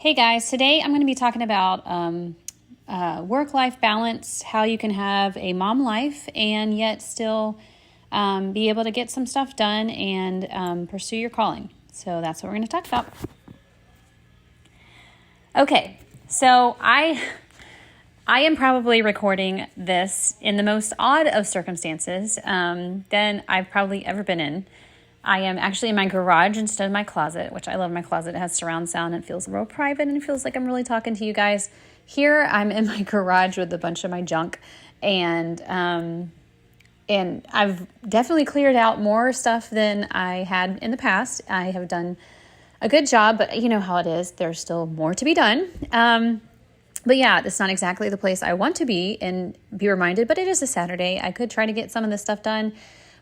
Hey guys, today I'm going to be talking about work-life balance, how you can have a mom life and yet still be able to get some stuff done and pursue your calling. So that's what we're going to talk about. Okay, so I am probably recording this in the most odd of circumstances than I've probably ever been in. I am actually in my garage instead of my closet, which I love my closet. It has surround sound and it feels real private and it feels like I'm really talking to you guys. Here I'm in my garage with a bunch of my junk and I've definitely cleared out more stuff than I had in the past. I have done a good job, but you know how it is. There's still more to be done. But yeah, it's not exactly the place I want to be and be reminded, but it is a Saturday. I could try to get some of this stuff done.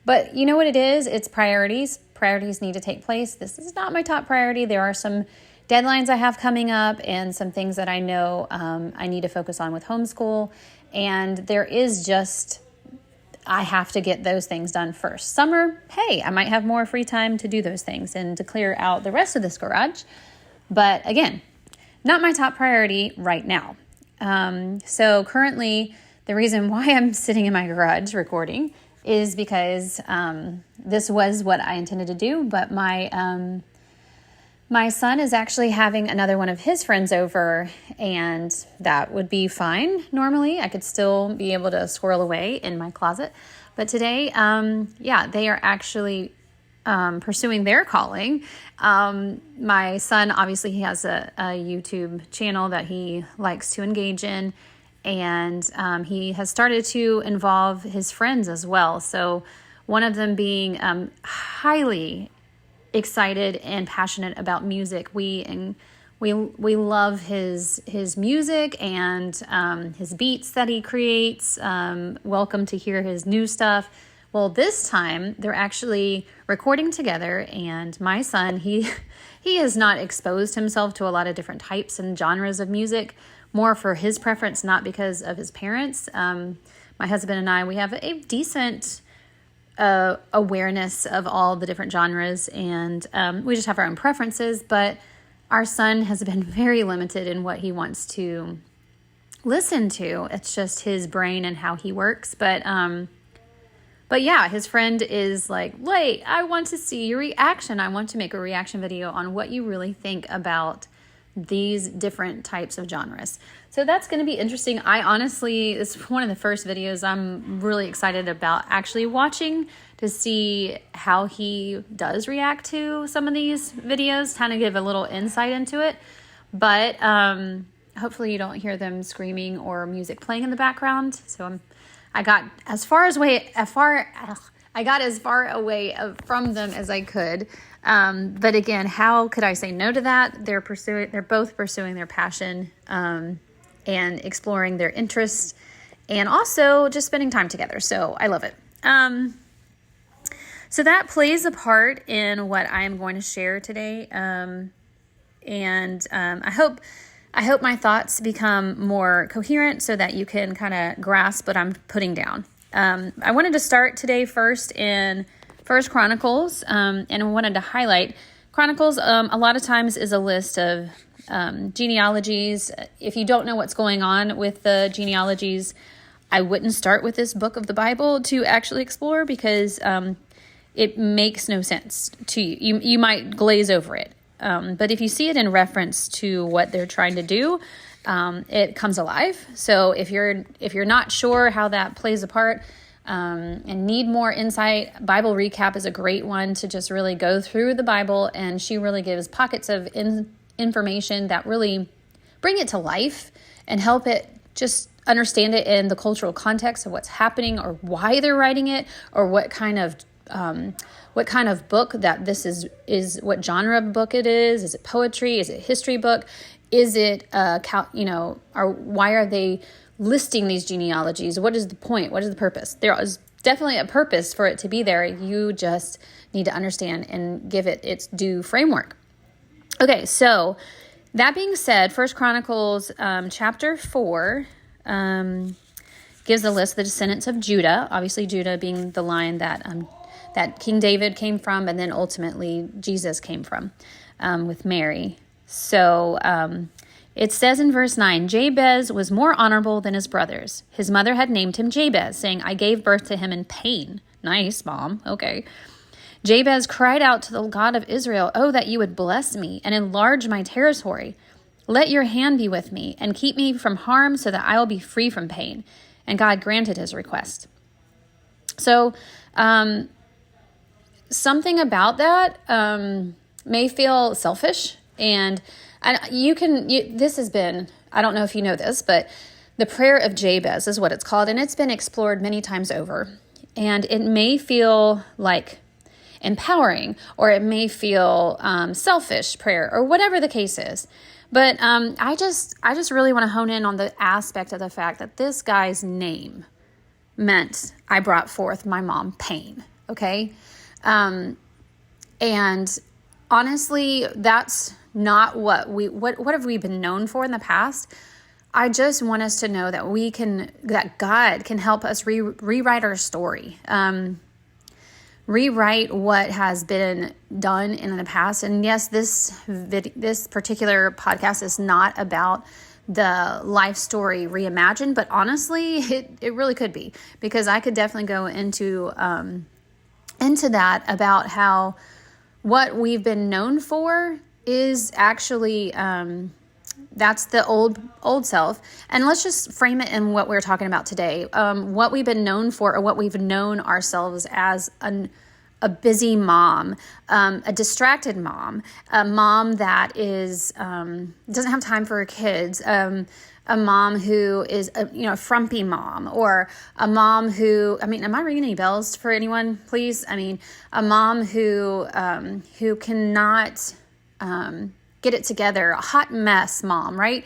But you know what it is? It's priorities. Priorities need to take place. This is not my top priority. There are some deadlines I have coming up and some things that I know I need to focus on with homeschool. And there is just, I have to get those things done first. Summer, hey, I might have more free time to do those things and to clear out the rest of this garage. But again, not my top priority right now. So currently, the reason why I'm sitting in my garage recording is because this was what I intended to do, but my son is actually having another one of his friends over, and that would be fine. Normally, I could still be able to squirrel away in my closet, but today, they are actually pursuing their calling. My son, obviously, he has a YouTube channel that he likes to engage in. And he has started to involve his friends as well. So one of them being highly excited and passionate about music. We love his music and his beats that he creates. Welcome to hear his new stuff. Well, this time they're actually recording together, and my son, he has not exposed himself to a lot of different types and genres of music, more for his preference, not because of his parents. My husband and I, we have a decent awareness of all the different genres, and we just have our own preferences, but our son has been very limited in what he wants to listen to. It's just his brain and how he works, but yeah, his friend is like, wait, I want to see your reaction. I want to make a reaction video on what you really think about these different types of genres. So that's going to be interesting. I honestly, it's one of the first videos I'm really excited about actually watching to see how he does react to some of these videos, kind of give a little insight into it. But hopefully you don't hear them screaming or music playing in the background. So I got as far away from them as I could. But again, how could I say no to that? They're both pursuing their passion, and exploring their interests, and also just spending time together. So I love it. So that plays a part in what I am going to share today. I hope my thoughts become more coherent so that you can kind of grasp what I'm putting down. I wanted to start today first in First Chronicles, and I wanted to highlight Chronicles. A lot of times is a list of genealogies. If you don't know what's going on with the genealogies, I wouldn't start with this book of the Bible to actually explore, because it makes no sense to you. You might glaze over it. But if you see it in reference to what they're trying to do, it comes alive. So if you're not sure how that plays a part, and need more insight, Bible Recap is a great one to just really go through the Bible, and she really gives pockets of information that really bring it to life and help it just understand it in the cultural context of what's happening, or why they're writing it, or what kind of book that this is, what genre of book it is. Is it poetry? Is it a history book? Is it or why are they listing these genealogies? What is the point? What is the purpose? There is definitely a purpose for it to be there. You just need to understand and give it its due framework. Okay, so that being said, First Chronicles chapter 4 gives a list of the descendants of Judah. Obviously, Judah being the line that King David came from, and then ultimately Jesus came from with Mary. So it says in verse 9, Jabez was more honorable than his brothers. His mother had named him Jabez, saying, I gave birth to him in pain. Nice, Mom. Okay. Jabez cried out to the God of Israel, oh, that you would bless me and enlarge my territory. Let your hand be with me and keep me from harm so that I will be free from pain. And God granted his request. So something about that may feel selfish. And this has been, I don't know if you know this, but the Prayer of Jabez is what it's called. And it's been explored many times over. And it may feel like empowering, or it may feel selfish prayer, or whatever the case is. But I just really want to hone in on the aspect of the fact that this guy's name meant I brought forth my mom pain. Okay. And honestly, that's not what have we been known for in the past. I just want us to know that that God can help us rewrite our story, rewrite what has been done in the past. And yes, this particular podcast is not about the life story reimagined, but honestly, it really could be, because I could definitely go into that about how what we've been known for is actually that's the old self. And let's just frame it in what we're talking about today. What we've been known for, or what we've known ourselves as a busy mom, a distracted mom, a mom that is doesn't have time for her kids, a mom who is a frumpy mom, or a mom who, am I ringing any bells for anyone, please? A mom who cannot get it together, a hot mess mom, right?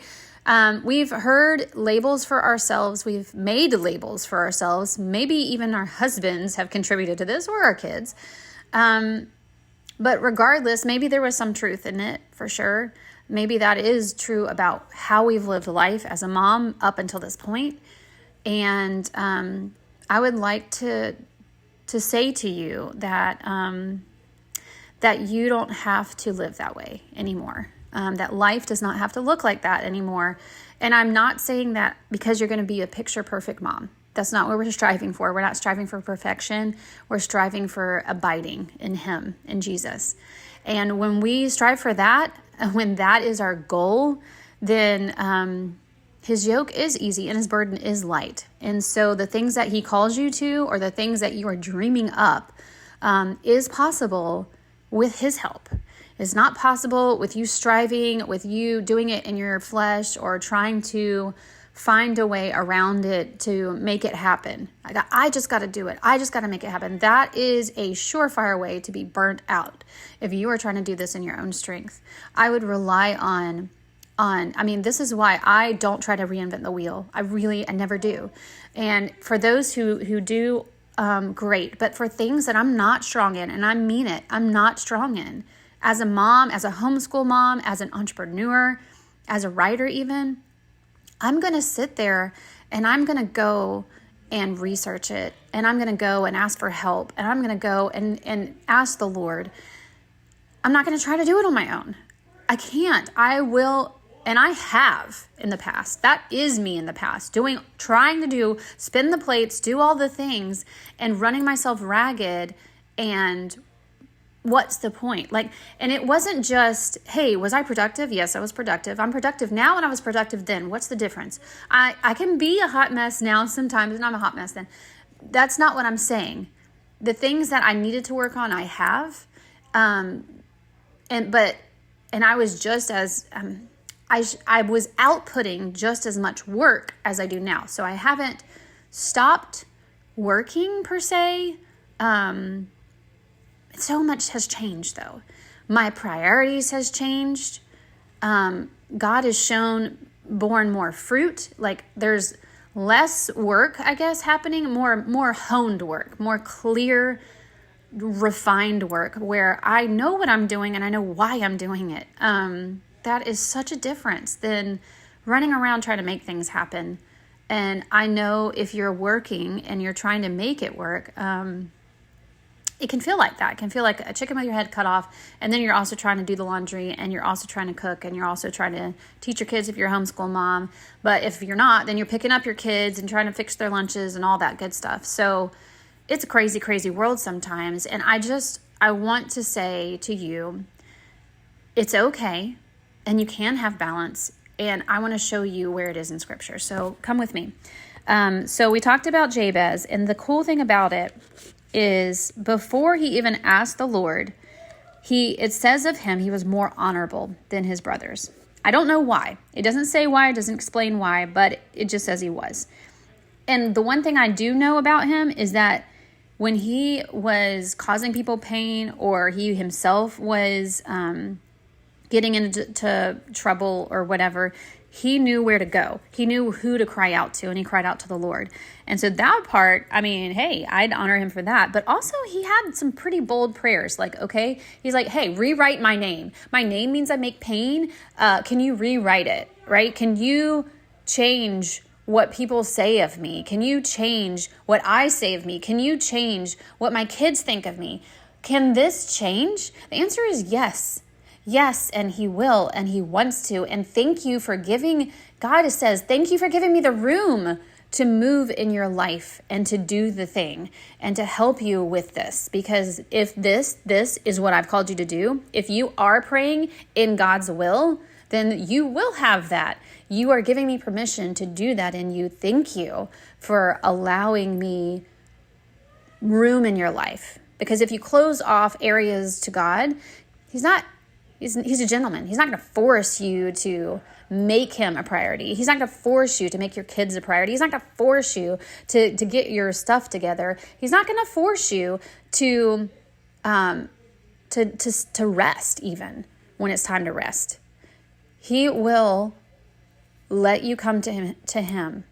We've heard labels for ourselves. We've made labels for ourselves. Maybe even our husbands have contributed to this, or our kids. But regardless, maybe there was some truth in it, for sure. Maybe that is true about how we've lived life as a mom up until this point. And I would like to say to you that that you don't have to live that way anymore. That life does not have to look like that anymore. And I'm not saying that because you're going to be a picture perfect mom. That's not what we're striving for. We're not striving for perfection. We're striving for abiding in Him, in Jesus. And when we strive for that, when that is our goal, then His yoke is easy and His burden is light. And so the things that He calls you to, or the things that you are dreaming up, is possible with His help. It's not possible with you striving, with you doing it in your flesh, or trying to find a way around it to make it happen. I just got to do it. I just got to make it happen. That is a surefire way to be burnt out if you are trying to do this in your own strength. I would rely on this is why I don't try to reinvent the wheel. I never do. And for those who do, great. But for things that I'm not strong in, and I mean it, I'm not strong in, as a mom, as a homeschool mom, as an entrepreneur, as a writer even, I'm going to sit there and I'm going to go and research it, and I'm going to go and ask for help, and I'm going to go and ask the Lord. I'm not going to try to do it on my own. I can't. I will, and I have in the past. That is me in the past, trying to do, spin the plates, do all the things, and running myself ragged. And what's the point? And it wasn't just, hey, was I productive? Yes, I was productive. I'm productive now, and I was productive then. What's the difference? I can be a hot mess now sometimes, and I'm a hot mess then. That's not what I'm saying. The things that I needed to work on, I have. And I was just as, I was outputting just as much work as I do now. So I haven't stopped working per se. So much has changed though. My priorities has changed. God has borne more fruit. There's less work, I guess, happening, more honed work, more clear, refined work where I know what I'm doing and I know why I'm doing it. That is such a difference than running around trying to make things happen. And I know if you're working and you're trying to make it work, it can feel like that. It can feel like a chicken with your head cut off, and then you're also trying to do the laundry, and you're also trying to cook, and you're also trying to teach your kids if you're a homeschool mom. But if you're not, then you're picking up your kids and trying to fix their lunches and all that good stuff. So it's a crazy, crazy world sometimes. And I want to say to you, it's okay, and you can have balance. And I want to show you where it is in Scripture. So come with me. So we talked about Jabez, and the cool thing about it is before he even asked the Lord, it says of him, he was more honorable than his brothers. I don't know why. It doesn't say why, it doesn't explain why, but it just says he was. And the one thing I do know about him is that when he was causing people pain, or he himself was getting into trouble or whatever, he knew where to go. He knew who to cry out to, and he cried out to the Lord. And so that part, I mean, hey, I'd honor him for that. But also he had some pretty bold prayers. Like, okay, he's like, hey, rewrite my name. My name means I make pain. Can you rewrite it, right? Can you change what people say of me? Can you change what I say of me? Can you change what my kids think of me? Can this change? The answer is yes. Yes, and he will, and he wants to. And thank you for giving, God says, thank you for giving me the room to move in your life and to do the thing and to help you with this. Because if this is what I've called you to do, if you are praying in God's will, then you will have that. You are giving me permission to do that in you. Thank you for allowing me room in your life. Because if you close off areas to God, He's a gentleman. He's not going to force you to make him a priority. He's not going to force you to make your kids a priority. He's not going to force you to get your stuff together. He's not going to force you to rest even when it's time to rest. He will let you come to him.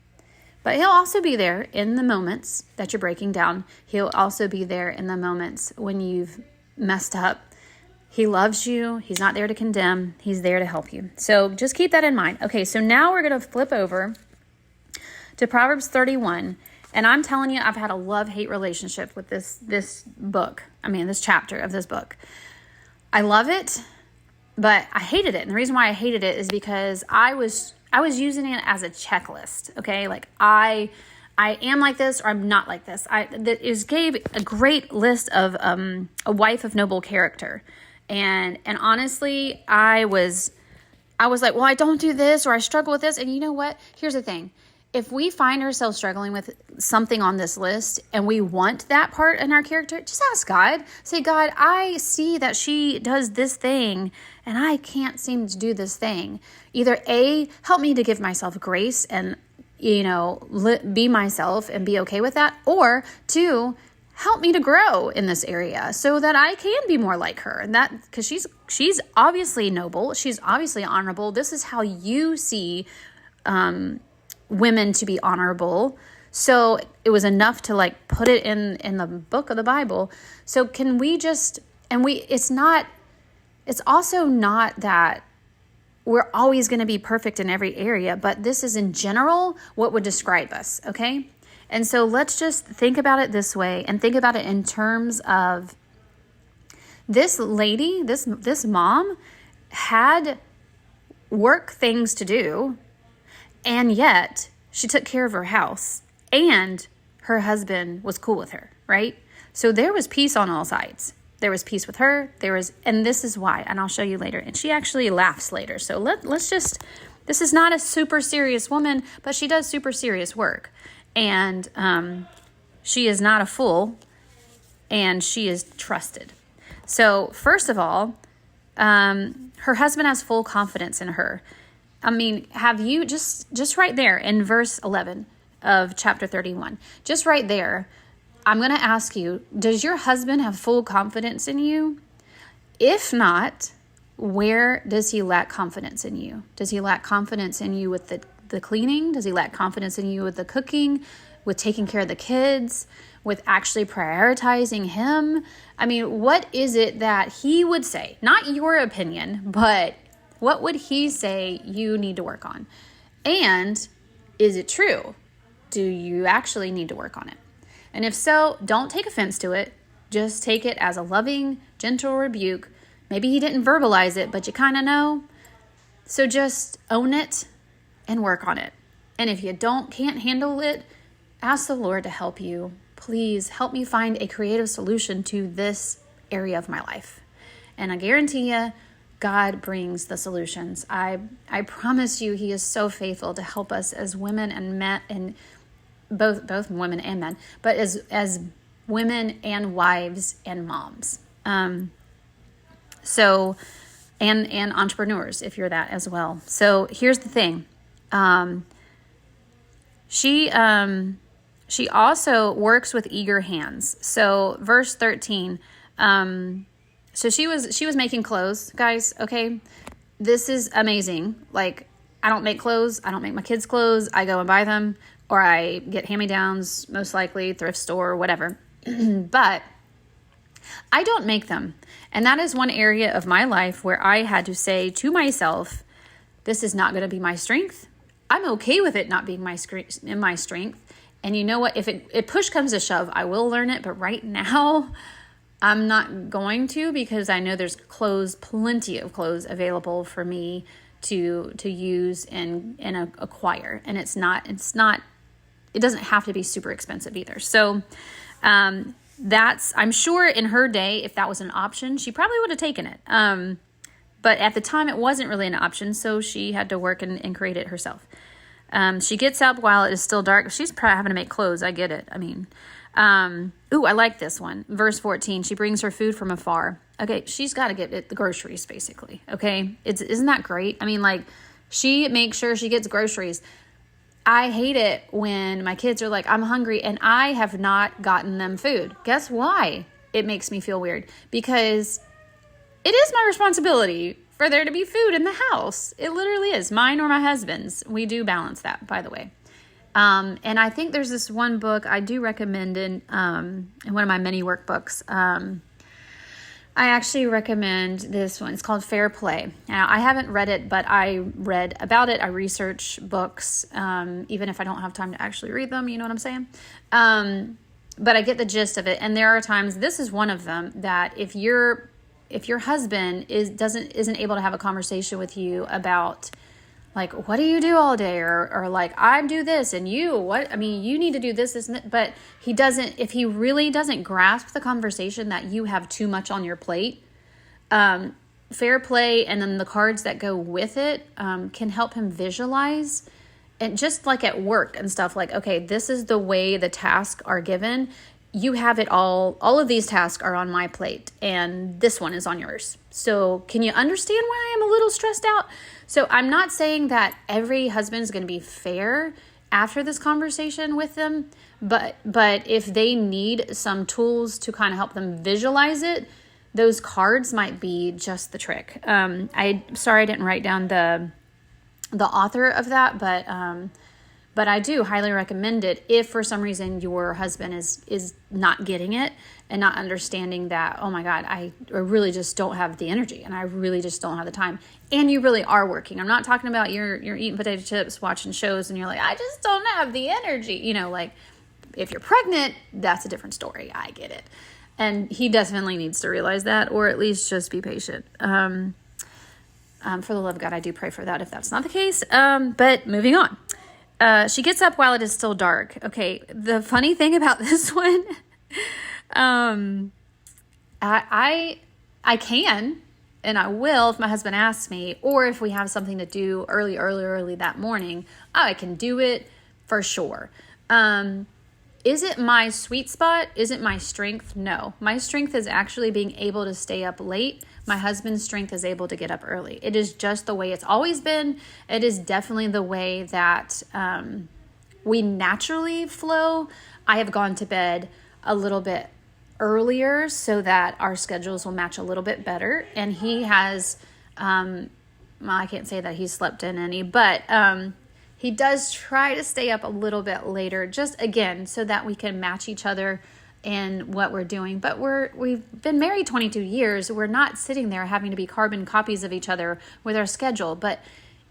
But he'll also be there in the moments that you're breaking down. He'll also be there in the moments when you've messed up. He loves you. He's not there to condemn. He's there to help you. So just keep that in mind. Okay, so now we're going to flip over to Proverbs 31. And I'm telling you, I've had a love-hate relationship with this book. This chapter of this book. I love it, but I hated it. And the reason why I hated it is because I was using it as a checklist. Okay, like I am like this or I'm not like this. It gave a great list of a wife of noble character. And honestly, I was like, well, I don't do this, or I struggle with this. And you know what? Here's the thing. If we find ourselves struggling with something on this list and we want that part in our character, just ask God. Say, God, I see that she does this thing and I can't seem to do this thing. Either A, help me to give myself grace and, be myself and be okay with that. Or 2, help me to grow in this area so that I can be more like her. And that, because she's obviously noble. She's obviously honorable. This is how you see women to be honorable. So it was enough to put it in the book of the Bible. So can we just, it's also not that we're always going to be perfect in every area, but this is in general what would describe us. Okay. And so let's just think about it this way and think about it in terms of this lady, this mom had work things to do, and yet she took care of her house and her husband was cool with her, right? So there was peace on all sides. There was peace with her. And this is why, and I'll show you later. And she actually laughs later. So let's just, this is not a super serious woman, but she does super serious work. And she is not a fool, and she is trusted. So first of all, her husband has full confidence in her. Have you just right there in verse 11 of chapter 31, just right there, I'm going to ask you, does your husband have full confidence in you? If not, where does he lack confidence in you? Does he lack confidence in you with the cleaning? Does he lack confidence in you with the cooking, with taking care of the kids, with actually prioritizing him? What is it that he would say? Not your opinion, but what would he say you need to work on? And is it true? Do you actually need to work on it? And if so, don't take offense to it. Just take it as a loving, gentle rebuke. Maybe he didn't verbalize it, but you kind of know. So just own it and work on it. And if you can't handle it, ask the Lord to help you. Please help me find a creative solution to this area of my life. And I guarantee you, God brings the solutions. I promise you, he is so faithful to help us as women and men, and both women and men, but as women and wives and moms. So, and entrepreneurs, if you're that as well. So here's the thing. She also works with eager hands. So verse 13, so she was making clothes, guys. Okay. This is amazing. Like, I don't make clothes. I don't make my kids clothes. I go and buy them, or I get hand-me-downs, most likely thrift store or whatever. But I don't make them. And that is one area of my life where I had to say to myself, this is not going to be my strength. I'm okay with it not being my strength. And you know what? If push comes to shove, I will learn it. But right now, I'm not going to, because I know there's plenty of clothes available for me to use and acquire. And it doesn't have to be super expensive either. So, I'm sure in her day, if that was an option, she probably would have taken it. But at the time it wasn't really an option. So she had to work and create it herself. She gets up while it is still dark. She's probably having to make clothes. I get it. I mean, I like this one. Verse 14, she brings her food from afar. Okay. She's got to get it, the groceries basically. Okay. Isn't that great? I mean, like, she makes sure she gets groceries. I hate it when my kids are like, I'm hungry, and I have not gotten them food. Guess why? It makes me feel weird, because it is my responsibility for there to be food in the house. It literally is. Mine or my husband's. We do balance that, by the way. And I think there's this one book I do recommend in one of my mini workbooks. I actually recommend this one. It's called Fair Play. Now, I haven't read it, but I read about it. I research books, even if I don't have time to actually read them. You know what I'm saying? But I get the gist of it. And there are times, this is one of them, that if your husband isn't able to have a conversation with you about, like, what do you do all day? Or like, I do this and you need to do this, and that. But if he really doesn't grasp the conversation that you have too much on your plate, Fair Play and then the cards that go with it can help him visualize. And just like at work and stuff, like, okay, this is the way the tasks are given. You have it all of these tasks are on my plate, and this one is on yours. So can you understand why I am a little stressed out? So I'm not saying that every husband is going to be fair after this conversation with them, but if they need some tools to kind of help them visualize it, those cards might be just the trick. I didn't write down the author of that, but I do highly recommend it if for some reason your husband is not getting it and not understanding that, oh my God, I really just don't have the energy, and I really just don't have the time. And you really are working. I'm not talking about you're eating potato chips, watching shows, and you're like, I just don't have the energy. You know, like, if you're pregnant, that's a different story. I get it. And he definitely needs to realize that, or at least just be patient. For the love of God, I do pray for that if that's not the case. But moving on. She gets up while it is still dark. Okay, the funny thing about this one, I can, and I will if my husband asks me, or if we have something to do early that morning, I can do it for sure. Is it my sweet spot? Is it my strength? No. My strength is actually being able to stay up late. My husband's strength is able to get up early. It is just the way it's always been. It is definitely the way that we naturally flow. I have gone to bed a little bit earlier so that our schedules will match a little bit better. And he has, I can't say that he's slept in any, but he does try to stay up a little bit later, just again, so that we can match each other in what we're doing. But we've been married 22 years. We're not sitting there having to be carbon copies of each other with our schedule. But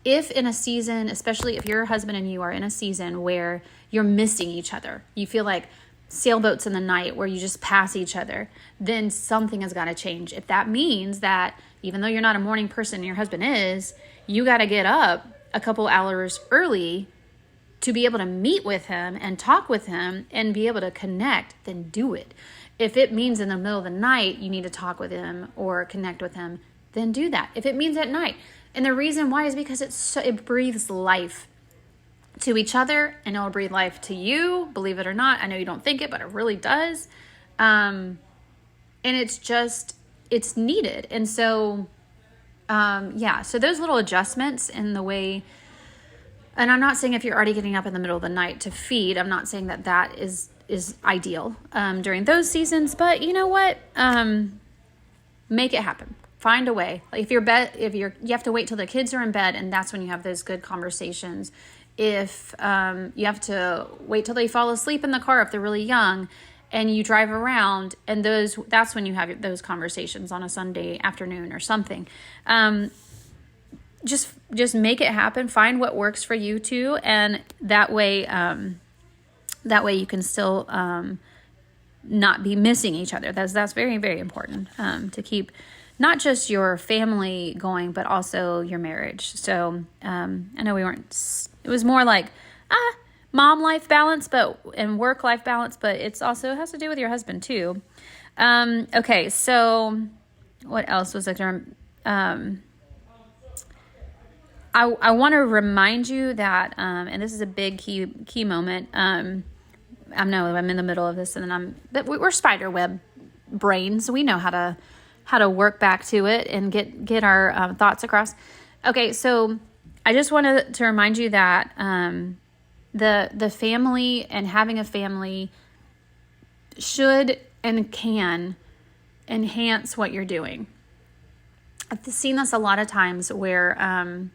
if in a season, especially if your husband and you are in a season where you're missing each other, you feel like sailboats in the night where you just pass each other, then something has got to change. If that means that even though you're not a morning person and your husband is, you got to get up a couple hours early to be able to meet with him and talk with him and be able to connect, then do it. If it means in the middle of the night you need to talk with him or connect with him, then do that. If it means at night. And the reason why is because it breathes life to each other, and it'll breathe life to you, believe it or not. I know you don't think it, but it really does. And it's needed. And so, so those little adjustments in the way, and I'm not saying if you're already getting up in the middle of the night to feed, I'm not saying that is ideal during those seasons, but you know what? Make it happen. Find a way. Like you have to wait till the kids are in bed, and that's when you have those good conversations. If you have to wait till they fall asleep in the car if they're really young, and you drive around, and that's when you have those conversations on a Sunday afternoon or something. Just make it happen. Find what works for you too, and that way you can still not be missing each other. That's very, very important to keep not just your family going, but also your marriage. So I know it was more like mom life balance, and work life balance, but it's also has to do with your husband too. Okay, so what else was I going to? I want to remind you that, and this is a big key moment. I know I'm in the middle of this, but we're spider web brains. So we know how to work back to it and get our thoughts across. Okay, so I just wanted to remind you that the family and having a family should and can enhance what you're doing. I've seen this a lot of times where,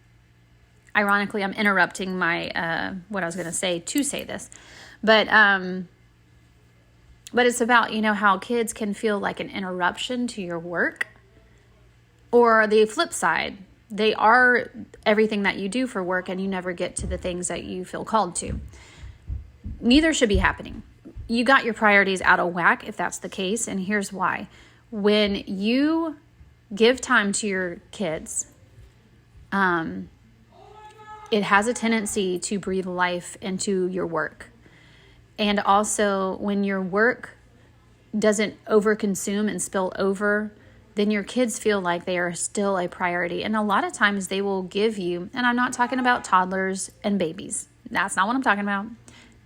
ironically, I'm interrupting my what I was going to say this, but it's about, how kids can feel like an interruption to your work, or the flip side. They are everything that you do for work, and you never get to the things that you feel called to. Neither should be happening. You got your priorities out of whack if that's the case, and here's why. When you give time to your kids, it has a tendency to breathe life into your work. And also, when your work doesn't overconsume and spill over, then your kids feel like they are still a priority. And a lot of times they will give you, and I'm not talking about toddlers and babies. That's not what I'm talking about.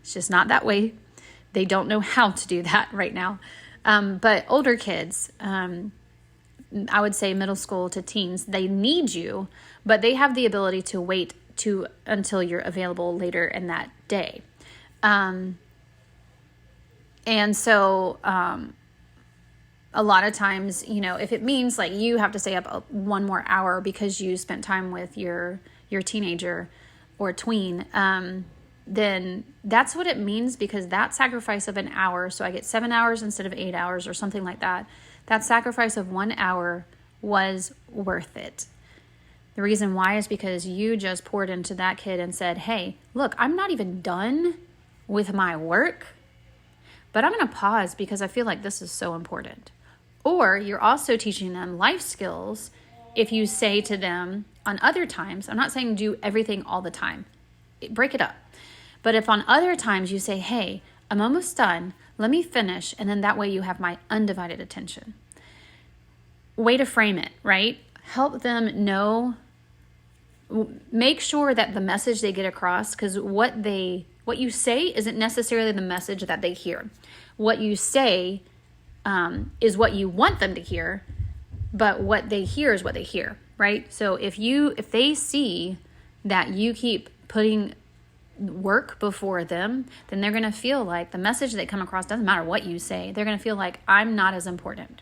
It's just not that way. They don't know how to do that right now. But older kids, I would say middle school to teens, they need you, but they have the ability to wait until you're available later in that day. And so, a lot of times, if it means like you have to stay up one more hour because you spent time with your teenager or tween, then that's what it means, because that sacrifice of an hour, so I get 7 hours instead of 8 hours or something like that, that sacrifice of 1 hour was worth it. The reason why is because you just poured into that kid and said, hey, look, I'm not even done with my work, but I'm going to pause because I feel like this is so important. Or you're also teaching them life skills if you say to them on other times, I'm not saying do everything all the time, break it up. But if on other times you say, hey, I'm almost done, let me finish, and then that way you have my undivided attention. Way to frame it, right? Help them know, make sure that the message they get across, because what you say isn't necessarily the message that they hear. What you say is what you want them to hear, but what they hear is what they hear, right? So if they see that you keep putting work before them, then they're going to feel like the message they come across, doesn't matter what you say, they're going to feel like I'm not as important.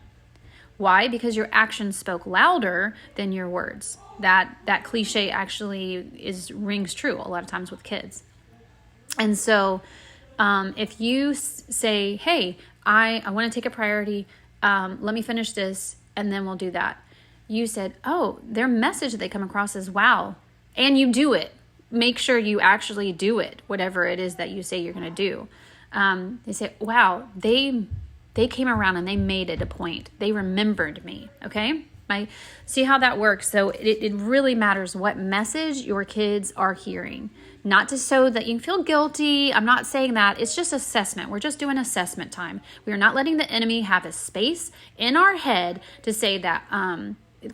Why? Because your actions spoke louder than your words. That cliche actually rings true a lot of times with kids. And so if you say, hey, I want to take a priority, let me finish this, and then we'll do that. You said, oh, their message that they come across is wow, and you do it. Make sure you actually do it, whatever it is that you say you're going to do. They say, wow, they came around and they made it a point. They remembered me, okay? See how that works? So it really matters what message your kids are hearing. Not to so that you feel guilty. I'm not saying that. It's just assessment. We're just doing assessment time. We are not letting the enemy have a space in our head to say that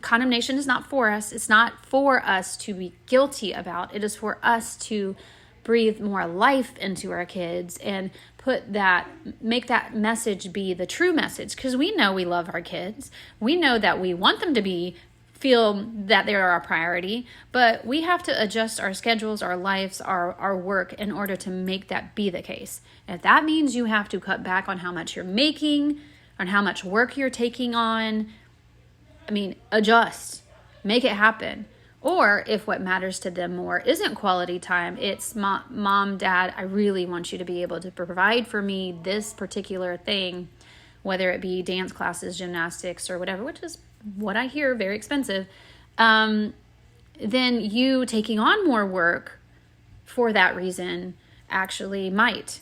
condemnation is not for us. It's not for us to be guilty about. It is for us to breathe more life into our kids and make that message be the true message, because we know we love our kids. We know that we want them to feel that they are our priority, but we have to adjust our schedules, our lives, our work in order to make that be the case. If that means you have to cut back on how much you're making, on how much work you're taking on, adjust, make it happen. Or if what matters to them more isn't quality time, it's mom, dad, I really want you to be able to provide for me this particular thing, whether it be dance classes, gymnastics, or whatever, which is what I hear, very expensive. Then you taking on more work for that reason actually might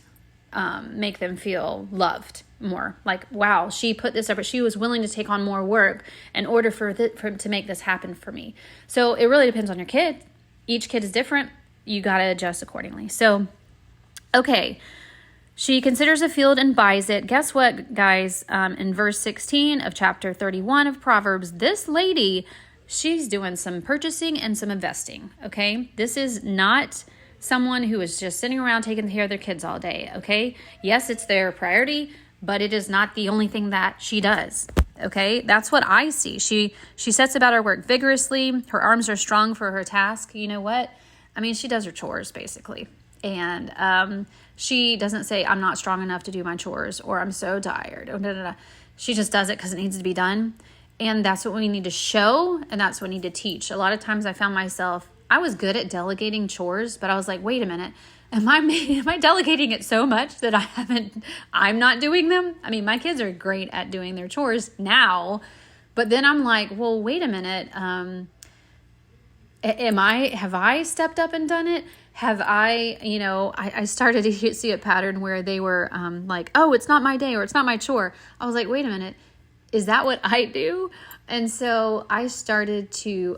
make them feel loved more. Like, wow, she put this up, but she was willing to take on more work in order for to make this happen for me. So it really depends on your kid. Each kid is different. You got to adjust accordingly. So, okay. She considers a field and buys it. Guess what, guys? In verse 16 of chapter 31 of Proverbs, this lady, she's doing some purchasing and some investing, okay? This is not someone who is just sitting around taking care of their kids all day, okay? Yes, it's their priority, but it is not the only thing that she does, okay? That's what I see. She sets about her work vigorously. Her arms are strong for her task. You know what? She does her chores, basically. And she doesn't say, I'm not strong enough to do my chores, or I'm so tired. She just does it because it needs to be done. And that's what we need to show, and that's what we need to teach. A lot of times I found myself, I was good at delegating chores, but I was like, wait a minute, am I delegating it so much that I'm not doing them? My kids are great at doing their chores now, but then I'm like, well, wait a minute. Have I stepped up and done it? Have I started to see a pattern where they were like, oh, it's not my day, or it's not my chore. I was like, wait a minute, is that what I do? And so I started to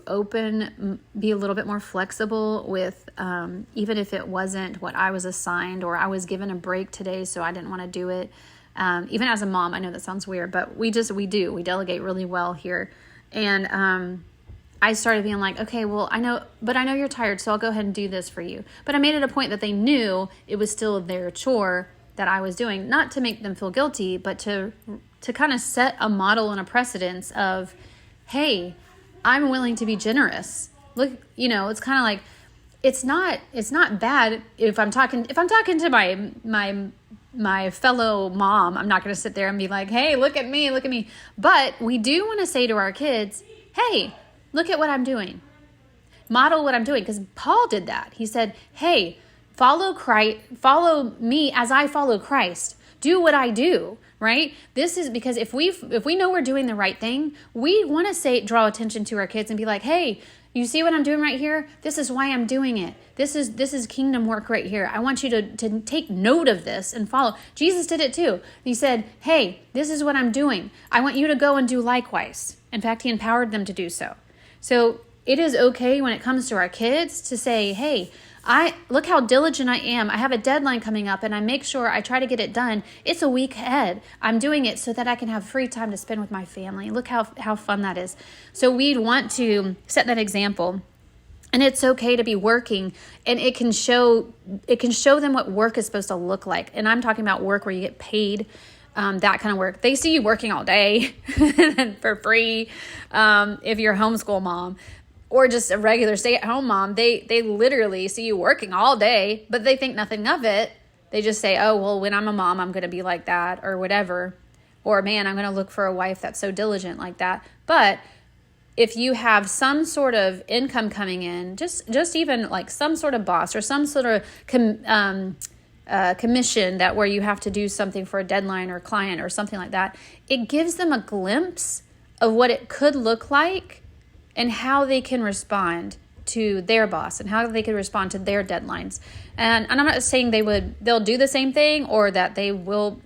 be a little bit more flexible with, even if it wasn't what I was assigned, or I was given a break today, so I didn't want to do it. Even as a mom, I know that sounds weird, but we delegate really well here. And, I started being like, okay, well, I know you're tired, so I'll go ahead and do this for you. But I made it a point that they knew it was still their chore that I was doing, not to make them feel guilty, but to kind of set a model and a precedence of, hey, I'm willing to be generous. Look, it's kind of like, it's not bad if I'm talking to my fellow mom. I'm not going to sit there and be like, hey, look at me. But we do want to say to our kids, hey, look at what I'm doing. Model what I'm doing. Because Paul did that. He said, hey, follow me as I follow Christ. Do what I do, right? This is because if we know we're doing the right thing, we want to draw attention to our kids and be like, hey, you see what I'm doing right here? This is why I'm doing it. This is kingdom work right here. I want you to take note of this and follow. Jesus did it too. He said, hey, this is what I'm doing. I want you to go and do likewise. In fact, he empowered them to do so. So it is okay when it comes to our kids to say, hey, look how diligent I am. I have a deadline coming up and I make sure I try to get it done. It's a week ahead. I'm doing it so that I can have free time to spend with my family. Look how fun that is. So we'd want to set that example. And it's okay to be working, and it can show them what work is supposed to look like. And I'm talking about work where you get paid, that kind of work. They see you working all day for free. If you're a homeschool mom or just a regular stay-at-home mom, they literally see you working all day, but they think nothing of it. They just say, oh, well, when I'm a mom, I'm going to be like that, or whatever. Or, man, I'm going to look for a wife that's so diligent like that. But if you have some sort of income coming in, just even like some sort of boss or some sort of commission that where you have to do something for a deadline or a client or something like that, it gives them a glimpse of what it could look like and how they can respond to their boss and how they could respond to their deadlines. And I'm not saying they'll do the same thing or that they will,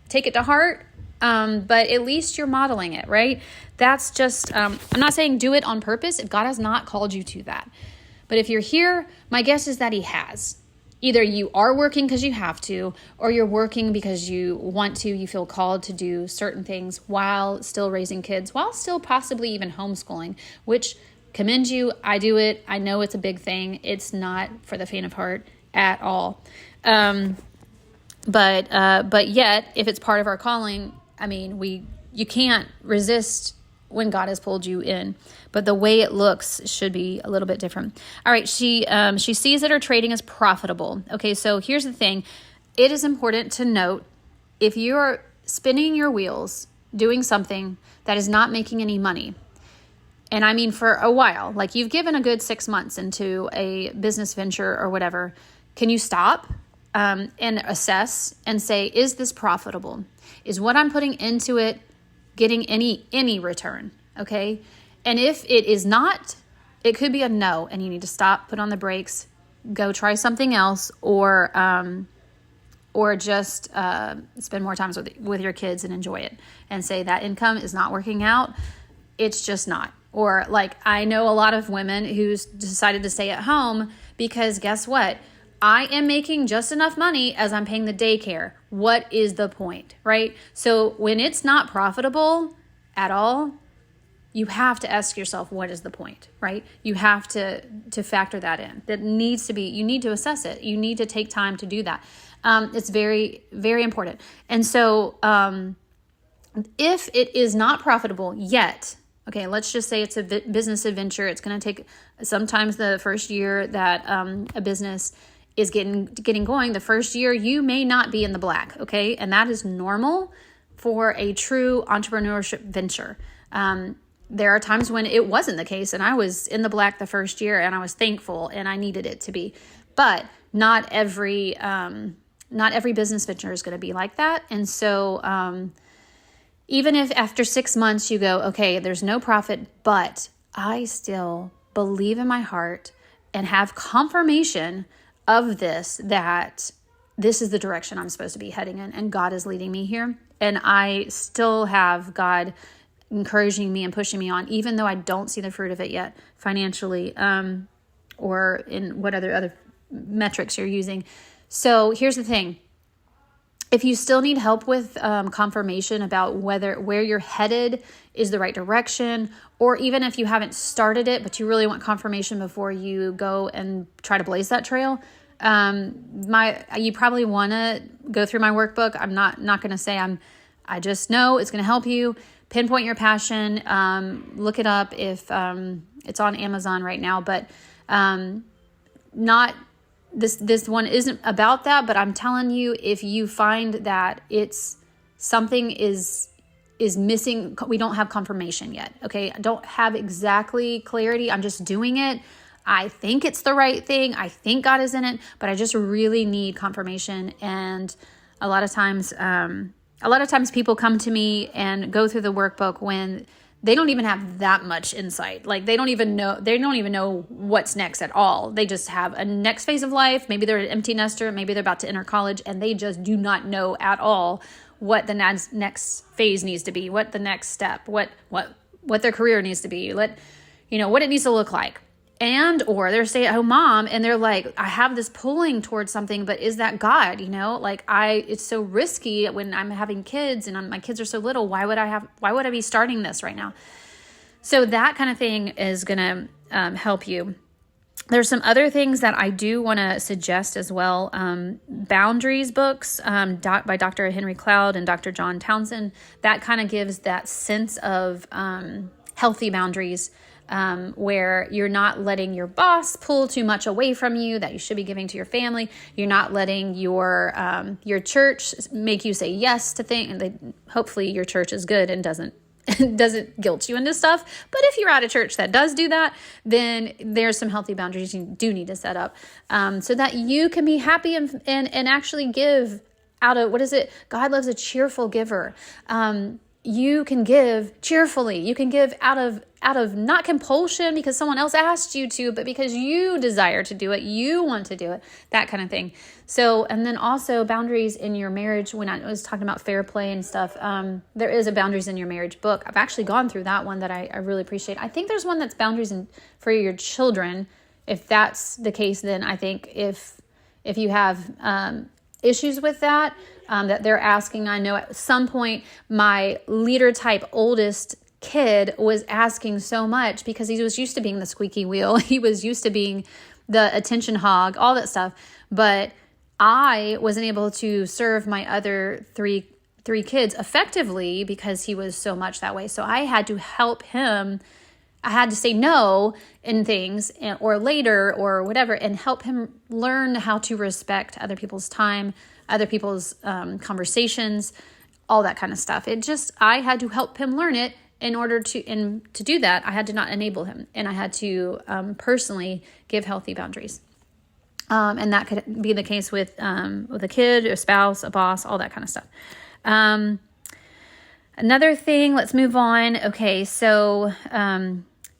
take it to heart. But at least you're modeling it, right? That's just, I'm not saying do it on purpose if God has not called you to that. But if you're here, my guess is that he has. Either you are working because you have to, or you're working because you want to, you feel called to do certain things while still raising kids, while still possibly even homeschooling, which commend you. I do it. I know it's a big thing. It's not for the faint of heart at all. But yet, if it's part of our calling, you can't resist when God has pulled you in, but the way it looks should be a little bit different. All right. She sees that her trading is profitable. Okay. So here's the thing. It is important to note if you're spinning your wheels doing something that is not making any money, and I mean for a while, like you've given a good 6 months into a business venture or whatever, can you stop and assess and say, is this profitable? Is what I'm putting into it getting any return? Okay. And if it is not, it could be a no, and you need to stop, put on the brakes, go try something else, or just spend more time with your kids and enjoy it and say that income is not working out. It's just not. Or like, I know a lot of women who's decided to stay at home because guess what? I am making just enough money as I'm paying the daycare. What is the point, right? So when it's not profitable at all, you have to ask yourself, what is the point, right? You have to factor that in. That needs to be, you need to assess it. You need to take time to do that. It's very, very important. And so if it is not profitable yet, okay, let's just say it's a business adventure. It's going to take sometimes the first year that a business is getting going. The first year, you may not be in the black, okay? And that is normal for a true entrepreneurship venture. There are times when it wasn't the case, and I was in the black the first year, and I was thankful, and I needed it to be. But not every business venture is going to be like that. And so even if after 6 months you go, okay, there's no profit, but I still believe in my heart and have confirmation of this, that this is the direction I'm supposed to be heading in, and God is leading me here. And I still have God encouraging me and pushing me on, even though I don't see the fruit of it yet financially, or in what other metrics you're using. So here's the thing. If you still need help with confirmation about where you're headed is the right direction, or even if you haven't started it, but you really want confirmation before you go and try to blaze that trail, you probably want to go through my workbook. I'm not going to say I just know it's going to help you pinpoint your passion. Look it up if it's on Amazon right now, but not. This one isn't about that, but I'm telling you, if you find that it's something is missing, we don't have confirmation yet. Okay. I don't have exactly clarity. I'm just doing it. I think it's the right thing. I think God is in it, but I just really need confirmation. And a lot of times people come to me and go through the workbook when they don't even have that much insight. Like they don't even know what's next at all. They just have a next phase of life. Maybe they're an empty nester. Maybe they're about to enter college, and they just do not know at all what the next phase needs to be, what the next step, what their career needs to be, what it needs to look like. Or they're a stay-at-home mom and they're like, I have this pulling towards something, but is that God? It's so risky when I'm having kids and my kids are so little. Why would I be starting this right now? So that kind of thing is going to help you. There's some other things that I do want to suggest as well. Boundaries books by Dr. Henry Cloud and Dr. John Townsend. That kind of gives that sense of healthy boundaries, where you're not letting your boss pull too much away from you that you should be giving to your family. You're not letting your church make you say yes to things. And hopefully your church is good and doesn't guilt you into stuff. But if you're at a church that does do that, then there's some healthy boundaries you do need to set up, so that you can be happy and actually give out of, what is it? God loves a cheerful giver. you can give cheerfully. You can give out of not compulsion because someone else asked you to, but because you desire to do it, you want to do it, that kind of thing. So, and then also boundaries in your marriage. When I was talking about fair play and stuff, there is a boundaries in your marriage book. I've actually gone through that one that I really appreciate. I think there's one that's boundaries for your children. If that's the case, then I think if you have issues with that they're asking, I know at some point my leader type oldest kid was asking so much because he was used to being the squeaky wheel. He was used to being the attention hog, all that stuff. But I wasn't able to serve my other three kids effectively because he was so much that way. So I had to help him. I had to say no in things or later or whatever and help him learn how to respect other people's time, other people's conversations, all that kind of stuff. I had to help him learn it in order to do that. I had to not enable him, and I had to personally give healthy boundaries. And that could be the case with a kid, a spouse, a boss, all that kind of stuff. Another thing, let's move on. Okay, so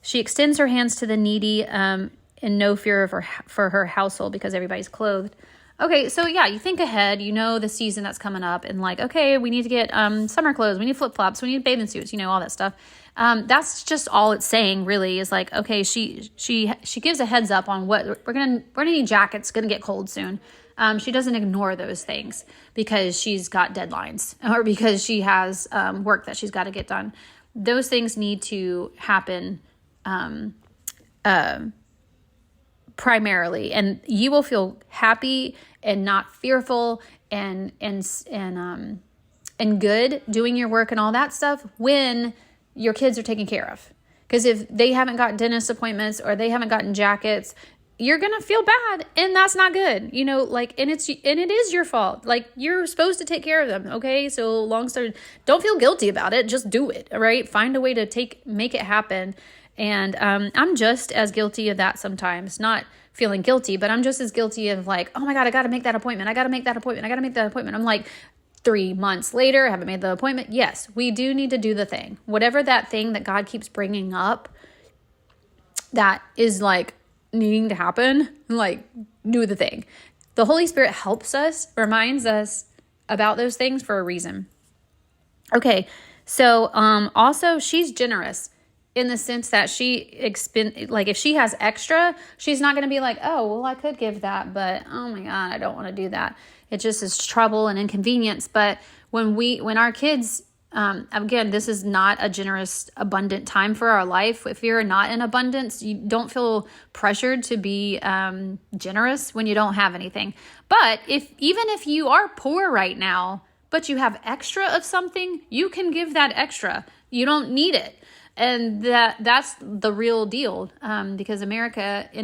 she extends her hands to the needy in no fear for her household because everybody's clothed. Okay, so yeah, you think ahead, the season that's coming up and like, okay, we need to get summer clothes, we need flip-flops, we need bathing suits, all that stuff. That's just all it's saying really is like, okay, she gives a heads up on what we're gonna need jackets, gonna get cold soon. She doesn't ignore those things because she's got deadlines or because she has work that she's got to get done. Those things need to happen primarily, and you will feel happy and not fearful and good doing your work and all that stuff when your kids are taken care of. Because if they haven't got dentist appointments or they haven't gotten jackets, you're gonna feel bad, and that's not good. And it is your fault. Like, you're supposed to take care of them. Okay, so long story. Don't feel guilty about it. Just do it. All right, find a way to make it happen. And I'm just as guilty of that sometimes, not feeling guilty, but I'm just as guilty of like, oh my God, I got to make that appointment. I'm like 3 months later, I haven't made the appointment. Yes, we do need to do the thing. Whatever that thing that God keeps bringing up that is like needing to happen, like do the thing. The Holy Spirit helps us, reminds us about those things for a reason. Okay, so also she's generous. In the sense that if she has extra, she's not going to be like, oh, well, I could give that, but oh my God, I don't want to do that. It just is trouble and inconvenience. But when our kids, again, this is not a generous, abundant time for our life. If you're not in abundance, you don't feel pressured to be generous when you don't have anything. But even if you are poor right now, but you have extra of something, you can give that extra. You don't need it. And that's the real deal, because in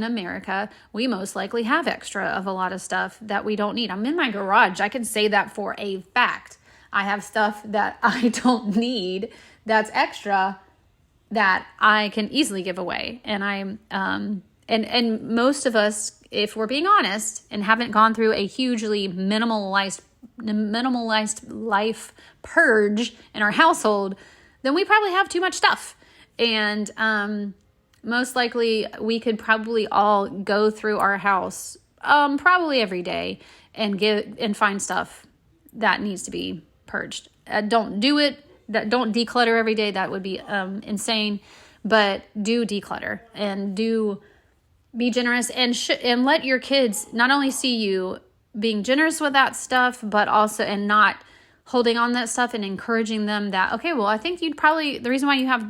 America, we most likely have extra of a lot of stuff that we don't need. I'm in my garage. I can say that for a fact. I have stuff that I don't need that's extra that I can easily give away. And and most of us, if we're being honest and haven't gone through a hugely minimalized life purge in our household, then we probably have too much stuff. And most likely we could probably all go through our house probably every day and find stuff that needs to be purged. Don't do it. Don't declutter every day. That would be insane. But do declutter and do be generous and let your kids not only see you being generous with that stuff, but also and not holding on that stuff and encouraging them that, okay, well, I think the reason why you have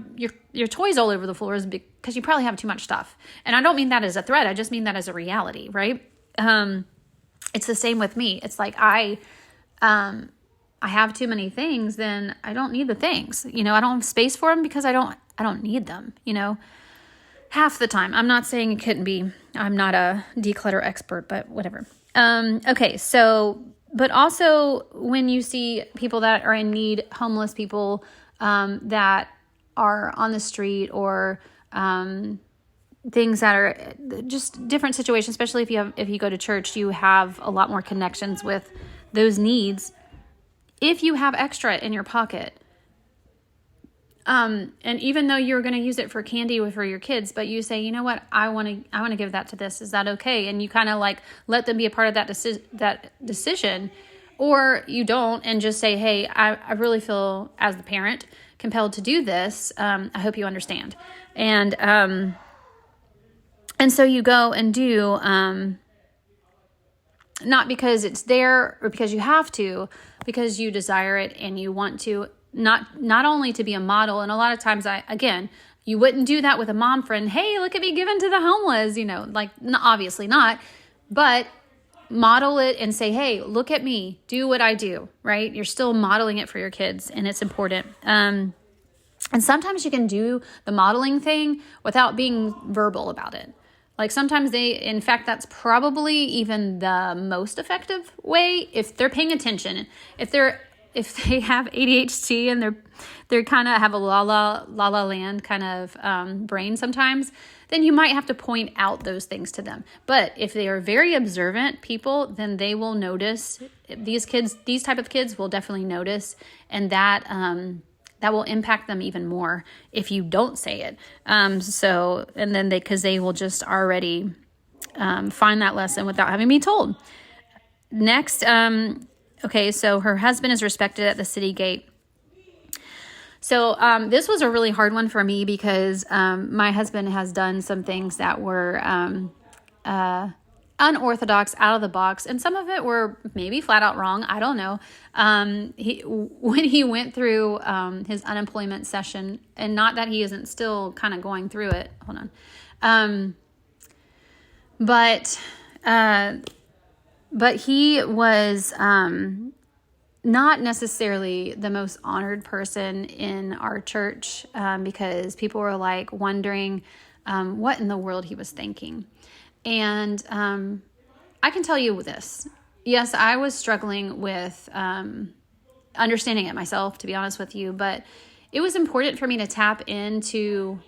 your toys all over the floor is because you probably have too much stuff. And I don't mean that as a threat. I just mean that as a reality, right? It's the same with me. It's like I have too many things, then I don't need the things. I don't have space for them because I don't need them, half the time. I'm not saying it couldn't be. I'm not a declutter expert, but whatever. Okay, so but also when you see people that are in need, homeless people that are on the street or things that are just different situations, especially if you go to church, you have a lot more connections with those needs. If you have extra in your pocket, And even though you're going to use it for candy for your kids, but you say, you know what, I want to give that to this. Is that okay? And you kind of like let them be a part of that decision, or you don't, and just say, hey, I really feel as the parent compelled to do this. I hope you understand. And so you go and do, not because it's there or because you have to, because you desire it and you want to, not only to be a model. And a lot of times you wouldn't do that with a mom friend. Hey, look at me giving to the homeless, like obviously not, but model it and say, hey, look at me, do what I do, right? You're still modeling it for your kids, and it's important. And sometimes you can do the modeling thing without being verbal about it. Like sometimes in fact, that's probably even the most effective way if they're paying attention. If they have ADHD and they're kind of have a la la land kind of brain sometimes, then you might have to point out those things to them. But if they are very observant people, then they will notice. These type of kids will definitely notice, and that will impact them even more if you don't say it. Because they will just already find that lesson without having me told. Next, okay, so her husband is respected at the city gate. So this was a really hard one for me because my husband has done some things that were unorthodox, out of the box, and some of it were maybe flat out wrong. I don't know. When he went through his unemployment session, and not that he isn't still kind of going through it. Hold on. But he was not necessarily the most honored person in our church because people were like wondering what in the world he was thinking. And I can tell you this. Yes, I was struggling with understanding it myself, to be honest with you, but it was important for me to tap into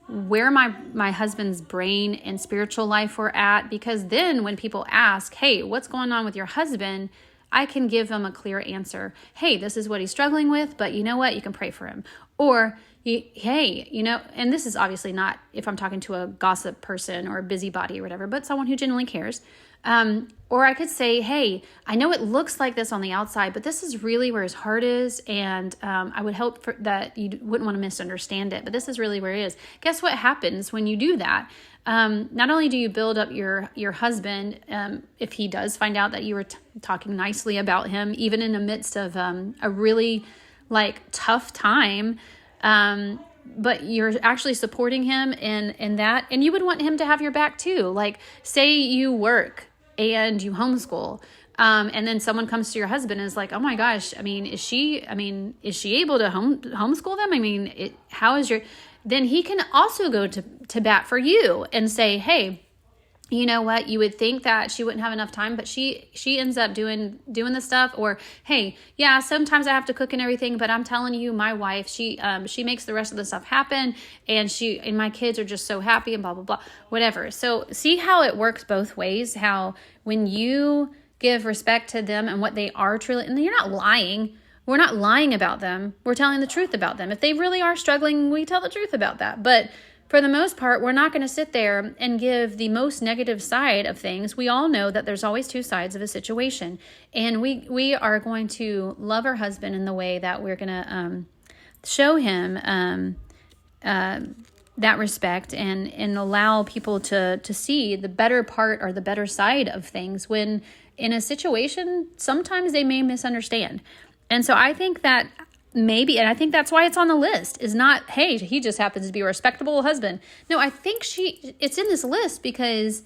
where my husband's brain and spiritual life were at, because then when people ask, hey, what's going on with your husband? I can give them a clear answer. Hey, this is what he's struggling with, but you know what? You can pray for him. Or, hey, and this is obviously not if I'm talking to a gossip person or a busybody or whatever, but someone who genuinely cares. Or I could say, hey, I know it looks like this on the outside, but this is really where his heart is. And I would hope that you wouldn't want to misunderstand it, but this is really where it is. Guess what happens when you do that? Not only do you build up your husband, if he does find out that you were talking nicely about him, even in the midst of a really tough time, but you're actually supporting him in that, and you would want him to have your back too. Like, say you work and you homeschool, and then someone comes to your husband and is like, oh my gosh, is she able to homeschool them? Then he can also go to bat for you and say, hey, you know what? You would think that she wouldn't have enough time, but she ends up doing the stuff. Or, hey, yeah, sometimes I have to cook and everything, but I'm telling you, my wife, she makes the rest of the stuff happen, and my kids are just so happy, and blah blah blah, whatever. So see how it works both ways. How when you give respect to them and what they are truly, and you're not lying. We're not lying about them. We're telling the truth about them. If they really are struggling, we tell the truth about that. But for the most part, we're not going to sit there and give the most negative side of things. We all know that there's always two sides of a situation. And we are going to love our husband in the way that we're going to show him that respect and allow people to see the better part or the better side of things when in a situation, sometimes they may misunderstand. And so I think that maybe, and I think that's why it's on the list, is not, hey, he just happens to be a respectable husband. No, I think it's in this list because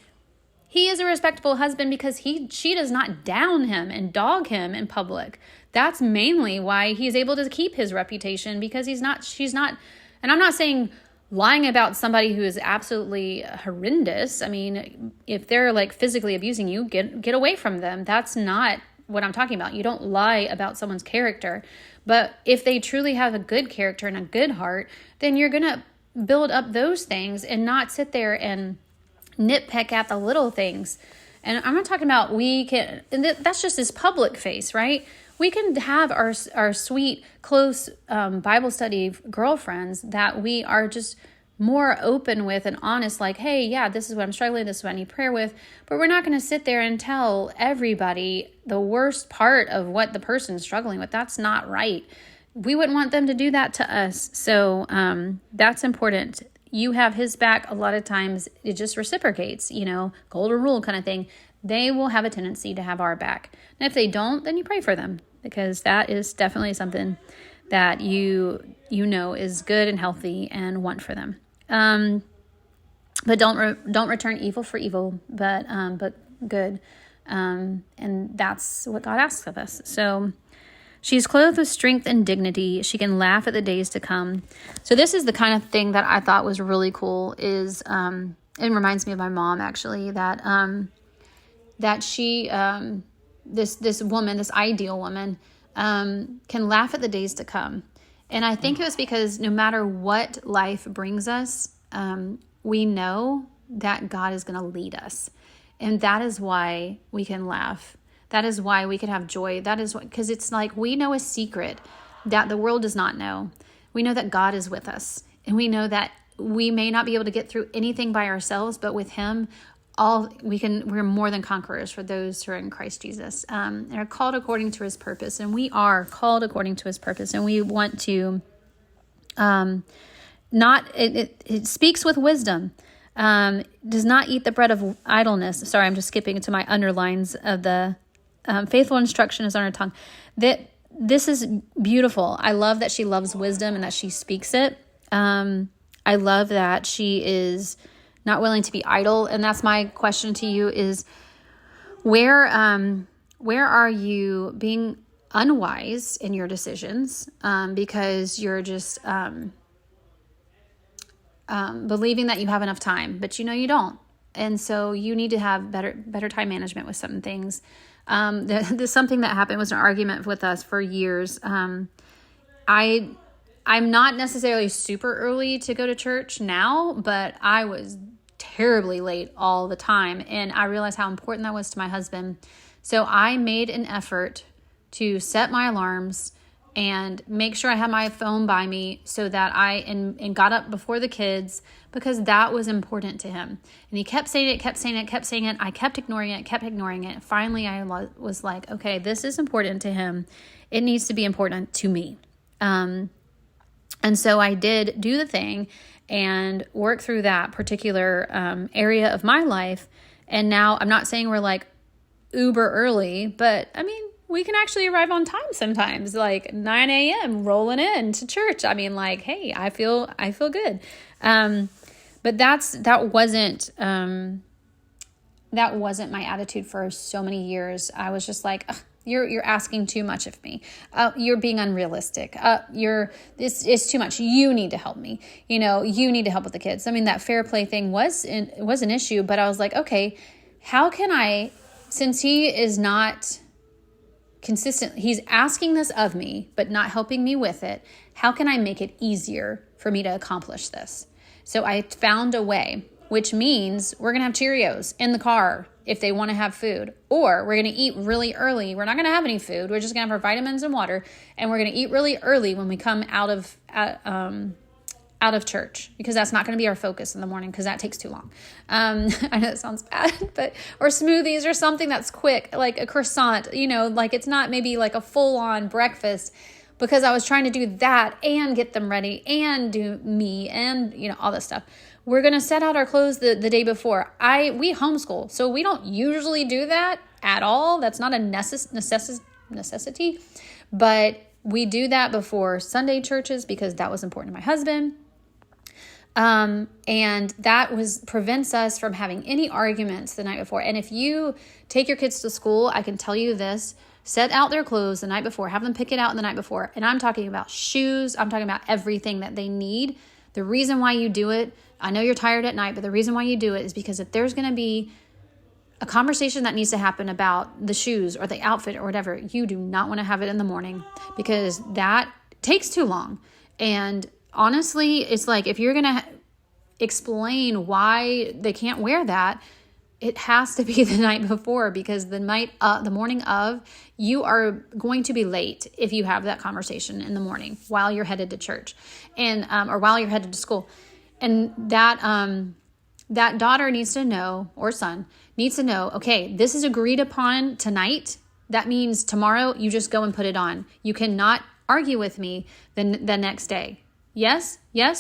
he is a respectable husband because she does not down him and dog him in public. That's mainly why he's able to keep his reputation, because she's not, and I'm not saying lying about somebody who is absolutely horrendous. If they're physically abusing you, get away from them. That's not what I'm talking about. You don't lie about someone's character. But if they truly have a good character and a good heart, then you're going to build up those things and not sit there and nitpick at the little things. And I'm not talking about that's just his public face, right? We can have our sweet, close Bible study girlfriends that we are just more open with and honest, like, hey, yeah, this is what I'm struggling, this is what I need prayer with. But we're not going to sit there and tell everybody the worst part of what the person's struggling with. That's not right. We wouldn't want them to do that to us. So that's important. You have his back. A lot of times it just reciprocates, golden rule kind of thing. They will have a tendency to have our back. And if they don't, then you pray for them, because that is definitely something that you know is good and healthy and want for them. But don't return evil for evil, but good. And that's what God asks of us. So she's clothed with strength and dignity. She can laugh at the days to come. So this is the kind of thing that I thought was really cool is, it reminds me of my mom actually, that she, this woman, this ideal woman, can laugh at the days to come. And I think it was because no matter what life brings us, we know that God is going to lead us. And that is why we can laugh. That is why we can have joy. That is because it's like we know a secret that the world does not know. We know that God is with us. And we know that we may not be able to get through anything by ourselves, but with him, we're more than conquerors for those who are in Christ Jesus, and are called according to his purpose. And we are called according to his purpose. And we want to, it speaks with wisdom, does not eat the bread of idleness. Sorry, I'm just skipping to my underlines of the, faithful instruction is on her tongue. This is beautiful. I love that she loves wisdom and that she speaks it. I love that she is not willing to be idle. And that's my question to you is, where are you being unwise in your decisions because you're just believing that you have enough time, but you don't. And so you need to have better time management with certain things. There's something that happened, was an argument with us for years. I'm not necessarily super early to go to church now, but I was terribly late all the time. And I realized how important that was to my husband. So I made an effort to set my alarms and make sure I had my phone by me so that and got up before the kids, because that was important to him. And he kept saying it. I kept ignoring it. Finally, I was like, okay, this is important to him. It needs to be important to me. And so I did do the thing and work through that particular area of my life. And now I'm not saying we're like uber early, but I mean, we can actually arrive on time sometimes, like 9 a.m. rolling in to church. I mean, like, hey, I feel good. But that wasn't my attitude for so many years. I was just like, you're asking too much of me. You're being unrealistic. It's too much. You need to help me. You need to help with the kids. I mean, that fair play thing was an issue, but I was like, okay, how can I, since he is not consistent, he's asking this of me, but not helping me with it. How can I make it easier for me to accomplish this? So I found a way, which means we're going to have Cheerios in the car if they want to have food, or we're going to eat really early. We're not going to have any food. We're just going to have our vitamins and water, and we're going to eat really early when we come out of church, because that's not going to be our focus in the morning, because that takes too long. I know that sounds bad, or smoothies or something that's quick, like a croissant, like it's not maybe like a full-on breakfast, because I was trying to do that and get them ready and do me and, all this stuff. We're going to set out our clothes the day before. We homeschool, so we don't usually do that at all. That's not a necessity, but we do that before Sunday churches because that was important to my husband. And that prevents us from having any arguments the night before. And if you take your kids to school, I can tell you this, set out their clothes the night before, have them pick it out the night before. And I'm talking about shoes. I'm talking about everything that they need. The reason why you do it, I know you're tired at night, but the reason why you do it is because if there's going to be a conversation that needs to happen about the shoes or the outfit or whatever, you do not want to have it in the morning, because that takes too long. And honestly, it's like, if you're going to explain why they can't wear that, it has to be the night before, because the morning of, you are going to be late if you have that conversation in the morning while you're headed to church and, or while you're headed to school. And that daughter needs to know, or son needs to know, okay, this is agreed upon tonight. That means tomorrow you just go and put it on. You cannot argue with me the next day. Yes,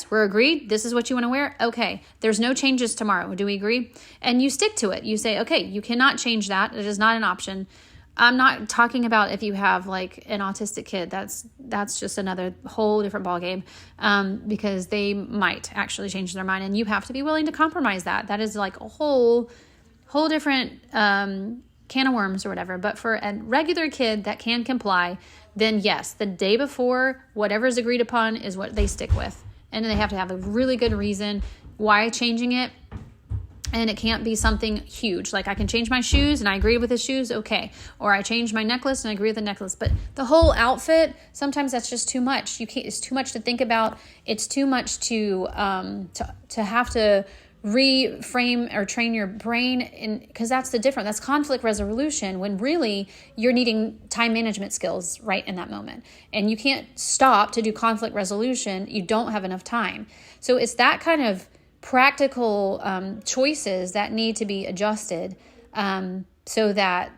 we're agreed. This is what you want to wear. Okay, there's no changes tomorrow. Do we agree? And you stick to it. You say, okay, you cannot change that. It is not an option. I'm not talking about if you have like an autistic kid. That's just another whole different ballgame, because they might actually change their mind, and you have to be willing to compromise that. That is like a whole different can of worms or whatever. But for a regular kid that can comply, then yes, the day before, whatever is agreed upon is what they stick with. And they have to have a really good reason why changing it. And it can't be something huge. Like, I can change my shoes and I agree with the shoes, okay. Or I change my necklace and I agree with the necklace. But the whole outfit, sometimes that's just too much. It's too much to think about. It's too much to have to reframe or train your brain, because that's the difference. That's conflict resolution, when really you're needing time management skills right in that moment. And you can't stop to do conflict resolution. You don't have enough time. So it's that kind of practical choices that need to be adjusted, so that,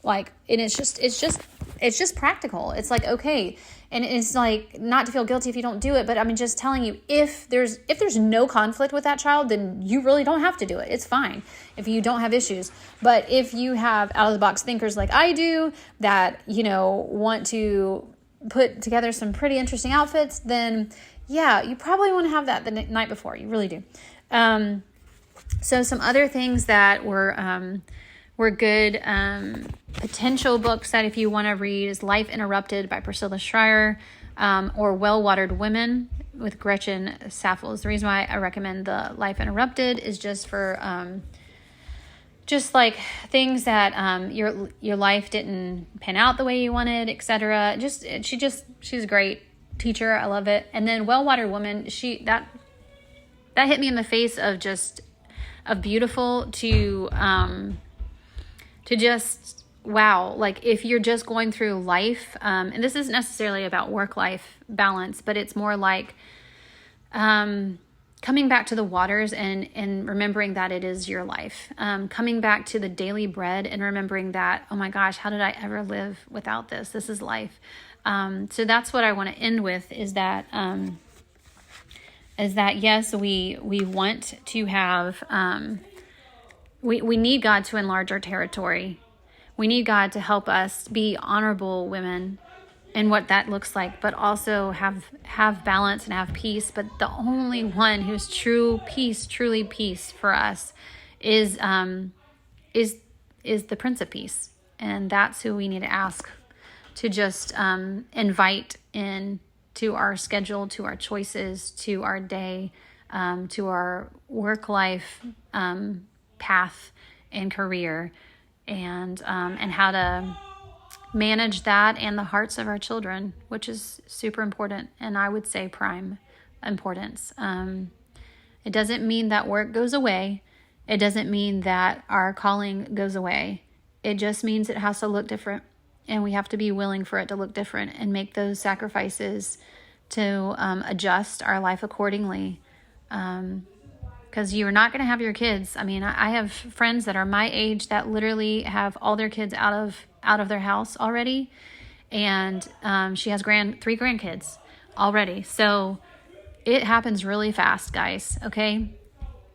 like, and it's just practical. It's like, okay. And it's like, not to feel guilty if you don't do it, but I'm just telling you, if there's no conflict with that child, then you really don't have to do it. It's fine if you don't have issues. But if you have out of the box thinkers like I do, that, want to put together some pretty interesting outfits, then yeah, you probably want to have that the night before. You really do. So some other things that were good potential books that if you want to read is Life Interrupted by Priscilla Schreier, or Well-Watered Women with Gretchen Saffels. The reason why I recommend the Life Interrupted is just for just like things that your life didn't pan out the way you wanted, etc. She's a great teacher. I love it. And then Well-Watered Woman, that hit me in the face of just beautiful to just, wow, like if you're just going through life, and this isn't necessarily about work-life balance, but it's more like coming back to the waters and remembering that it is your life, coming back to the daily bread and remembering that, oh my gosh, how did I ever live without this? This is life. So that's what I want to end with, is that yes, we want to have, we need God to enlarge our territory. We need God to help us be honorable women and what that looks like, but also have balance and have peace. But the only one who's true peace, truly peace for us is the Prince of Peace. And that's who we need to ask to just invite in to our schedule, to our choices, to our day, to our work life path and career, and how to manage that and the hearts of our children, which is super important, and I would say prime importance. It doesn't mean that work goes away. It doesn't mean that our calling goes away. It just means it has to look different, and we have to be willing for it to look different and make those sacrifices to adjust our life accordingly. Because you're not going to have your kids. I mean, I have friends that are my age that literally have all their kids out of their house already, and she has 3 grandkids already. So it happens really fast, guys. Okay,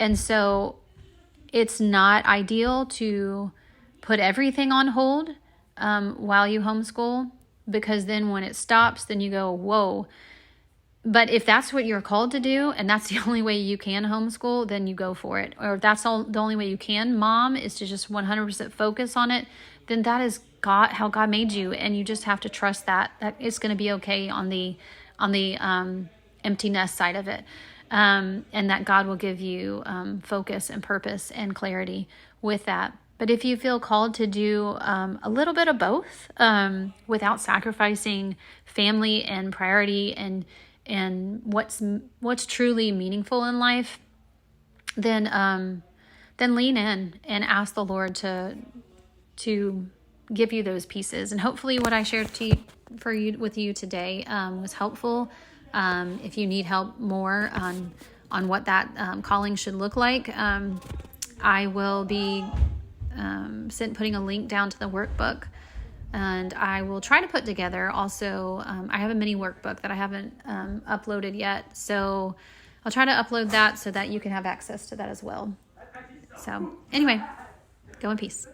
and so it's not ideal to put everything on hold while you homeschool, because then when it stops, then you go, whoa. But if that's what you're called to do, and that's the only way you can homeschool, then you go for it. Or if that's the only way you can, mom, is to just 100% focus on it, then that is God, how God made you, and you just have to trust that it's going to be okay on the empty nest side of it, and that God will give you focus and purpose and clarity with that. But if you feel called to do a little bit of both, without sacrificing family and priority and what's truly meaningful in life, then then lean in and ask the Lord to give you those pieces. And hopefully what I shared with you today was helpful. If you need help more on what that calling should look like, I will be putting a link down to the workbook, and I will try to put together also, I have a mini workbook that I haven't uploaded yet, so I'll try to upload that so that you can have access to that as well. So anyway, go in peace.